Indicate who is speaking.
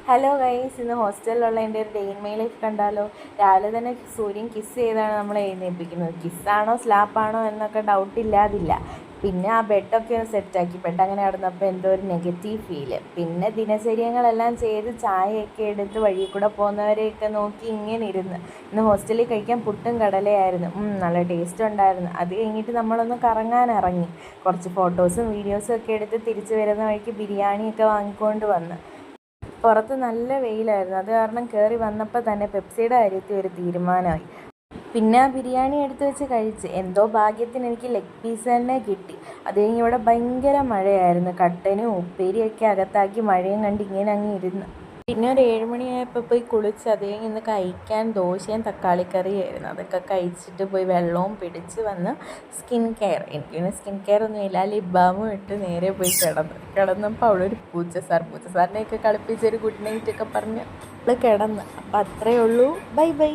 Speaker 1: Hello guys, ഇന്ന് ഹോസ്റ്റലിലുള്ള എൻ്റെ ഒരു ഡേ ഇൻ മൈ ലൈഫ് കണ്ടാലോ. രാവിലെ തന്നെ സൂര്യൻ കിസ് ചെയ്താണ് നമ്മളെ എഴുന്നേൽപ്പിക്കുന്നത്. കിസ്സാണോ സ്ലാപ്പാണോ എന്നൊക്കെ ഡൗട്ടില്ലാതില്ല. പിന്നെ ആ ബെഡൊക്കെ ഒന്ന് സെറ്റാക്കി. ബെഡ് അങ്ങനെ കിടന്നപ്പോൾ എന്തോ ഒരു നെഗറ്റീവ് ഫീല്. പിന്നെ ദിനചര്യങ്ങളെല്ലാം ചെയ്ത് ചായയൊക്കെ എടുത്ത് വഴിയിൽ കൂടെ പോകുന്നവരെയൊക്കെ നോക്കി ഇങ്ങനെ ഇരുന്ന്. ഇന്ന് ഹോസ്റ്റലിൽ കഴിക്കാൻ പുട്ടും കടലയായിരുന്നു. നല്ല ടേസ്റ്റ് ഉണ്ടായിരുന്നു. അത് കഴിഞ്ഞിട്ട് നമ്മളൊന്ന് കറങ്ങാനിറങ്ങി. കുറച്ച് ഫോട്ടോസും വീഡിയോസും ഒക്കെ എടുത്ത് തിരിച്ച് വരുന്ന വഴിക്ക് ബിരിയാണിയൊക്കെ വാങ്ങിക്കൊണ്ട് വന്ന്. പുറത്ത് നല്ല വെയിലായിരുന്നു. അത് കാരണം കയറി വന്നപ്പോൾ തന്നെ പെപ്സിയുടെ കാര്യത്തിൽ ഒരു തീരുമാനമായി. പിന്നെ ആ ബിരിയാണി എടുത്ത് വെച്ച് കഴിച്ച്. എന്തോ ഭാഗ്യത്തിന് എനിക്ക് ലെഗ് പീസ് തന്നെ കിട്ടി. അത് കഴിഞ്ഞ് ഇവിടെ ഭയങ്കര മഴയായിരുന്നു. കട്ടനും ഉപ്പേരിയൊക്കെ അകത്താക്കി മഴയും കണ്ട് ഇങ്ങനെ അങ്ങ് ഇരുന്ന്. പിന്നെ ഒരു 7 മണിയായപ്പോൾ പോയി കുളിച്ച്. അത് കഴിഞ്ഞ് ഇന്ന് കഴിക്കാൻ ദോശയും തക്കാളിക്കറിയായിരുന്നു. അതൊക്കെ കഴിച്ചിട്ട് പോയി വെള്ളവും പിടിച്ച് വന്ന് സ്കിൻ കെയർ. എനിക്ക് പിന്നെ സ്കിൻ കെയർ ഒന്നും ഇല്ല. ലിപ് ബാമും ഇട്ട് നേരെ പോയി കിടന്നപ്പോൾ അവിടെ ഒരു പൂച്ചസാറിനെയൊക്കെ കളിപ്പിച്ചൊരു ഗുഡ് നൈറ്റൊക്കെ പറഞ്ഞ് അവൾ കിടന്ന്. അപ്പം അത്രയേ ഉള്ളൂ. Bye bye.